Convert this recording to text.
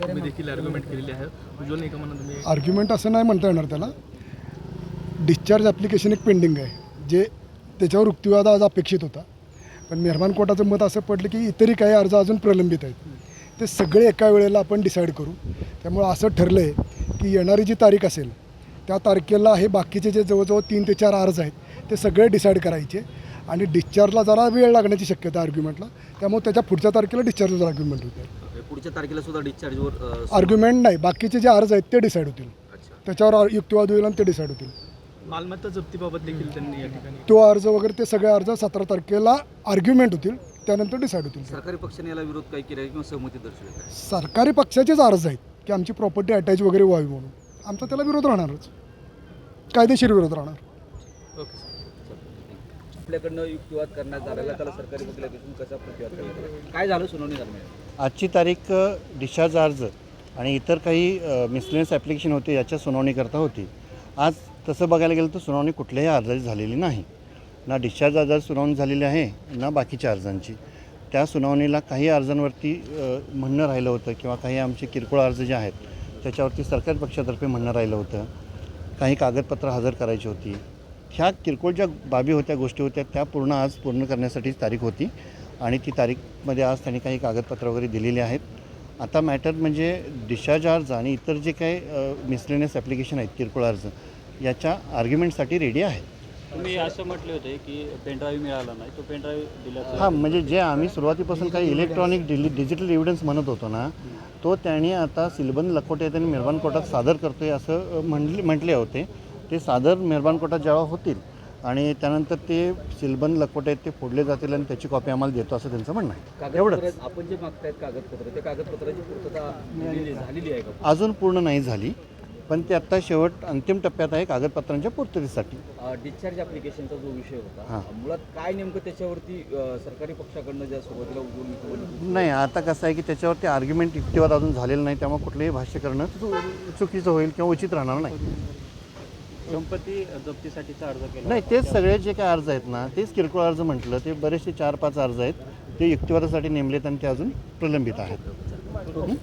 तुम्ही देखील आर्ग्युमेंट केलेली आहे. उज्ज्वल निकमांना तुम्ही आर्ग्युमेंट असं नाही म्हणता येणार त्याला. डिस्चार्ज ॲप्लिकेशन एक पेंडिंग आहे जे त्याच्यावर युक्तिवाद आज अपेक्षित होता, पण मेहरबान कोर्टाचं मत असं पडलं की इतरही काही अर्ज अजून प्रलंबित आहेत, ते सगळे एका वेळेला आपण डिसाईड करू. त्यामुळं असं ठरलं आहे की येणारी जी तारीख असेल त्या तारखेला हे बाकीचे जे जवळजवळ 3 ते 4 अर्ज आहेत ते सगळे डिसाईड करायचे आणि डिस्चार्जला जरा वेळ लागण्याची शक्यता आहे आर्ग्युमेंटला. त्यामुळे त्याच्या पुढच्या तारखेला डिस्चार्जवर आर्ग्युमेंट होते. पुढच्या तारखेला सुद्धा डिस्चार्जवर आर्ग्युमेंट नाही, बाकीचे जे अर्ज आहेत ते डिसाईड होतील. त्याच्यावर युक्तिवाद होईल आणि ते डिसाईड होतील. मालमत्ता जप्तीबाबत देखील त्यांनी या ठिकाणी तो अर्ज वगैरे ते सगळे अर्ज 17 तारखेला आर्ग्युमेंट होतील, त्यानंतर डिसाईड होतील. सरकारी पक्षाने याला विरोध काही केला किंवा सहमती दर्शवली आहे? सरकारी पक्षाचेच अर्ज आहेत की आमची प्रॉपर्टी अटॅच वगैरे व्हावी म्हणून. आमचा त्याला विरोध राहणारच, कायदेशीर विरोध राहणार. Okay sir. आपल्याकडनं युक्तिवाद करण्यात आलेला त्याला सरकारी वकिलापासून कसा प्रतिवाद करण्यात आला? काय झालं सुनावणी दरम्यान? आजची तारीख डिस्चार्ज अर्ज आणि इतर काही मिसलेनियस ॲप्लिकेशन होते याच्या सुनावणीकरता होती. आज तसं बघायला गेलं तर सुनावणी कुठल्याही अर्जाची झालेली नाही. ना डिस्चार्ज अर्जाची सुनावणी झालेली आहे ना बाकीच्या अर्जांची. त्या सुनावणीला काही अर्जांवरती म्हणणं राहिलं होतं किंवा काही आमचे किरकोळ अर्ज जे आहेत त्याच्यावरती सरकारी पक्षातर्फे म्हणणं राहिलं होतं. काही कागदपत्र हजर करायची होती. ह्या किरकोळ ज्या बाबी होत्या, गोष्टी होत्या, त्या आज पूर्ण करण्यासाठीच तारीख होती आणि ती तारीखमध्ये आज त्यांनी काही कागदपत्र वगैरे दिलेली आहेत. आता मॅटर म्हणजे डिस्चार्ज अर्ज आणि इतर जे काही मिसलेनियस ॲप्लिकेशन आहेत, किरकोळ अर्ज, याच्या आर्ग्युमेंटसाठी रेडी आहे. तुम्ही असं म्हटले होते की पेनड्राईव्ह मिळाला नाही, तो पेनड्राईव्ह दिला. हां, म्हणजे जे आम्ही सुरुवातीपासून काही इलेक्ट्रॉनिक डिजिटल एव्हिडन्स म्हणत होतो ना, तो त्यांनी आता सिलबंद लखोटे त्यांनी मेहरबान कोर्टात सादर करतो आहे असं म्हटले होते. ते सादर मेहरबान कोर्टात जेव्हा होतील आणि त्यानंतर ते सिलबंद लखोटे आहेत ते फोडले जातील आणि त्याची कॉपी आम्हाला देतो असं त्यांचं म्हणणं आहे. एवढंच. आपण जे मागतायत कागदपत्र, ते कागदपत्राची पूर्तता झालेली आहे का? अजून पूर्ण नाही झाली, पण ते आत्ता शेवट अंतिम टप्प्यात आहे कागदपत्रांच्या पूर्ततेसाठी. डिस्चार्ज ॲप्लिकेशनचा जो विषय होता, हां. मुळात काय नेमकं त्याच्यावरती सरकारी पक्षाकडनं ज्या सुरुवातीला उद्योग नाही, आता कसं आहे की त्याच्यावरती आर्ग्युमेंट युक्तिवाद अजून झालेलं नाही, त्यामुळे कुठलंही भाष्य करणं चुकीचं होईल किंवा उचित राहणार नाही. संपत्ती जप्तीसाठीचा अर्ज केला नाही, तेच सगळे जे काही अर्ज आहेत ना, तेच किरकोळ अर्ज म्हटलं, ते बरेचसे 4-5 अर्ज आहेत ते युक्तिवादासाठी नेमलेत आणि ते अजून प्रलंबित आहेत.